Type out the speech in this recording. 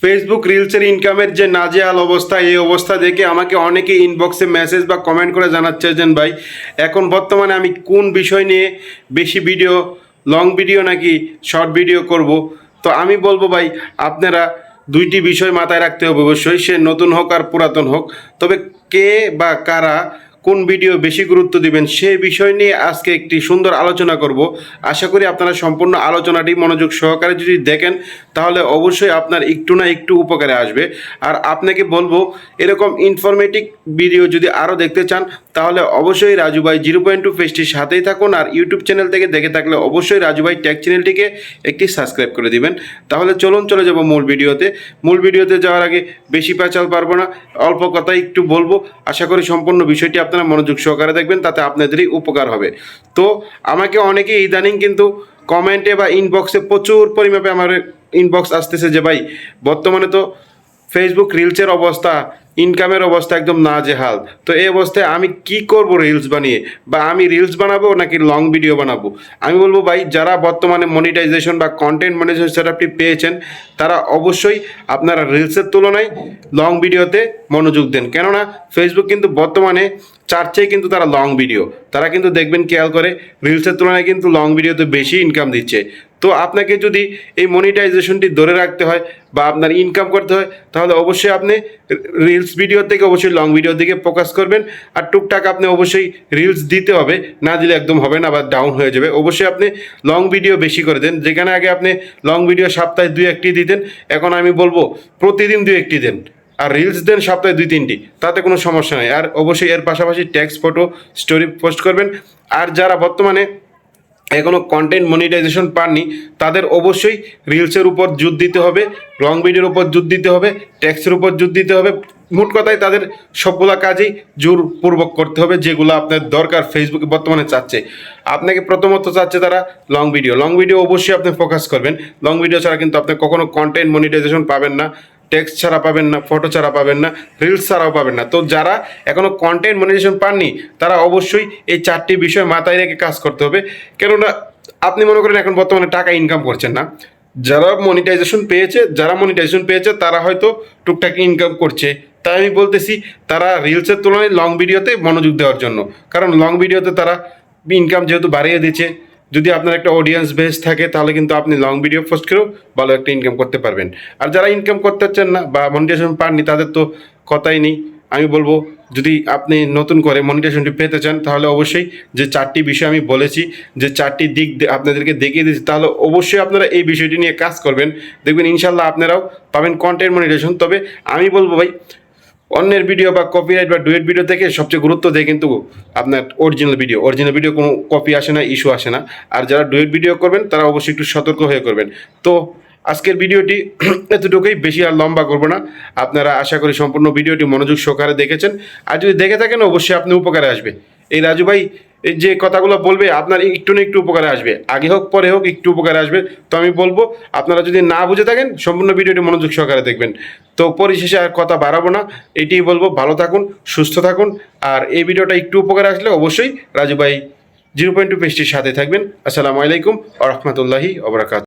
Facebook রিলসের ইনকামের যে নাজেহাল অবস্থা, এই অবস্থা দেখে আমাকে অনেকে ইনবক্সে মেসেজ বা কমেন্ট করে জানাচ্ছে যে ভাই এখন বর্তমানে আমি কোন বিষয় নিয়ে বেশি ভিডিও, লং ভিডিও নাকি শর্ট ভিডিও করব। তো আমি বলবো ভাই, আপনারা দুইটি বিষয় মাথায় রাখতে হবে অবশ্যই, সে নতুন হোক আর পুরাতন হোক। তবে কে বা কারা কোন ভিডিও বেশি গুরুত্ব দিবেন সেই বিষয় নিয়ে আজকে একটি সুন্দর আলোচনা করব। আশা করি আপনারা সম্পূর্ণ আলোচনাটি মনোযোগ সহকারে যদি দেখেন তাহলে অবশ্যই আপনার একটু না একটু উপকারে আসবে। আর আপনাকে বলবো, এরকম ইনফরমেটিভ ভিডিও যদি আরও দেখতে চান তাহলে অবশ্যই রাজু ভাই 0.2 পেজটির সাথেই থাকুন। আর ইউটিউব চ্যানেল থেকে দেখে থাকলে অবশ্যই রাজু ভাই টেক চ্যানেলটিকে একটি সাবস্ক্রাইব করে দিবেন। তাহলে চলে যাব মূল ভিডিওতে। মূল ভিডিওতে যাওয়ার আগে বেশি পেঁচাল পারবো না, অল্প কথাই একটু বলবো। আশা করি সম্পূর্ণ বিষয়টি আপনারা মনোযোগ সহকারে দেখবেন, তাতে আপনাদেরই উপকার হবে। তো আমাকে অনেকে ইদানিং কিন্তু কমেন্টে বা ইনবক্সে প্রচুর পরিমাণে আমার ইনবক্স আসতেছে যে ভাই বর্তমানে তো ফেসবুক রিলসের অবস্থা, ইনকামের অবস্থা একদম নাজেহাল। তো এই অবস্থায় আমি কি করব রিলস বানিয়ে, বা আমি রিলস বানাবো নাকি লং ভিডিও বানাবো? আমি বলবো ভাই, যারা বর্তমানে মনিটাইজেশন বা কন্টেন্ট মনিটাইজেশন সেটআপটি পেয়েছেন তারা অবশ্যই আপনারা রিলসের তুলনায় লং ভিডিওতে মনোযোগ দেন। কেননা ফেসবুক কিন্তু বর্তমানে চার্চেই কিন্তু তারা লং ভিডিও, তারা কিন্তু দেখবেন খেয়াল করে রিলসের তুলনায় কিন্তু লং ভিডিওতে বেশি ইনকাম দিচ্ছে। তো আপনাকে যদি এই মনিটাইজেশনটি ধরে রাখতে হয় বা আপনার ইনকাম করতে হয় তাহলে অবশ্যই আপনি রিলস ভিডিও থেকে অবশ্যই লং ভিডিওর দিকে ফোকাস করবেন। আর টুকটাক আপনি অবশ্যই রিলস দিতে হবে, না দিলে একদম হবে না বা ডাউন হয়ে যাবে। অবশ্যই আপনি লং ভিডিও বেশি করে দেন। যেখানে আগে আপনি লং ভিডিও সপ্তাহে 2-1টি দিতেন, এখন আমি বলবো প্রতিদিন 2-1টি দেন। আর রিলস দেন সপ্তাহে 2-3টি, তাতে কোনো সমস্যা নেই। আর অবশ্যই এর পাশাপাশি টেক্সট, ফটো, স্টোরি পোস্ট করবেন। আর যারা বর্তমানে এখনও কন্টেন্ট মনিটাইজেশন পাননি তাদের অবশ্যই রিলসের উপর জোর দিতে হবে, লং ভিডিওর উপর জোর দিতে হবে, টেক্সটের উপর জোর দিতে হবে। মোট কথায় তাদের সবগুলো কাজেই জোরপূর্বক করতে হবে, যেগুলো আপনার দরকার ফেসবুকে বর্তমানে চাচ্ছে। আপনাকে প্রথমত চাচ্ছে তারা লং ভিডিও অবশ্যই আপনি ফোকাস করবেন। লং ভিডিও ছাড়া কিন্তু আপনি কখনো কন্টেন্ট মনিটাইজেশন পাবেন না, টেক্সট ছাড়া পাবেন না, ফটো ছাড়া পাবেন না, রিলস ছাড়াও পাবেন না। তো যারা এখনও কন্টেন্ট মনিটাইজেশন পাননি তারা অবশ্যই এই 4টি বিষয় মাথায় রেখে কাজ করতে হবে। কেননা আপনি মনে করেন এখন বর্তমানে টাকা ইনকাম করছেন না, যারা মনিটাইজেশন পেয়েছে তারা হয়তো টুকটাক ইনকাম করছে। তাই আমি বলতেছি তারা রিলসের তুলনায় লং ভিডিওতে মনোযোগ দেওয়ার জন্য, কারণ লং ভিডিওতে তারা ইনকাম যেহেতু বাড়িয়ে দিচ্ছে। যদি আপনার একটা অডিয়েন্স বেস থাকে তাহলে কিন্তু আপনি লং ভিডিও পোস্ট করেও ভালো একটা ইনকাম করতে পারবেন। আর যারা ইনকাম করতে চাচ্ছেন না বা মনিটাইজেশন পাননি তাদের তো কথাই নেই। আমি বলবো, যদি আপনি নতুন করে মনিটাইজেশনটি পেতে চান তাহলে অবশ্যই যে 4টি বিষয় আমি বলেছি, যে 4টি দিক আপনাদেরকে দেখিয়ে দিয়েছি, তাহলে অবশ্যই আপনারা এই বিষয়টি নিয়ে কাজ করবেন। দেখবেন ইনশাল্লাহ আপনারাও পাবেন কন্টেন্ট মনিটাইজেশন। তবে আমি বলবো ভাই, অন্যের ভিডিও বা কপিরাইট বা ডুয়েট ভিডিও থেকে সবচেয়ে গুরুত্ব দেয় কিন্তু আপনার অরিজিনাল ভিডিও কোনো কপি আসে না, ইস্যু আসে না। আর যারা ডুয়েট ভিডিও করবেন তারা অবশ্যই একটু সতর্ক হয়ে করবেন। তো আজকের ভিডিওটি এতটুকুই, বেশি আর লম্বা করবো না। আপনারা আশা করি সম্পূর্ণ ভিডিওটি মনোযোগ সহকারে দেখেছেন। আর যদি দেখে থাকেন অবশ্যই আপনি উপকারে আসবে। এই রাজু ভাই এই যে কথাগুলো বলবে আপনার একটু না একটু উপকারে আসবে, আগে হোক পরে হোক একটু উপকারে আসবে। তো আমি বলবো আপনারা যদি না বুঝে থাকেন সম্পূর্ণ ভিডিওটি মনোযোগ সহকারে দেখবেন। তো পরিশেষে আর কথা বাড়াবো না, এটাই বলবো, ভালো থাকুন, সুস্থ থাকুন। আর এই ভিডিওটা একটু উপকারে আসলে অবশ্যই রাজু ভাই 0.2 পেজটির সাথে থাকবেন। আসসালামু আলাইকুম ওয়া রাহমাতুল্লাহি ওয়া বারাকাতুহু।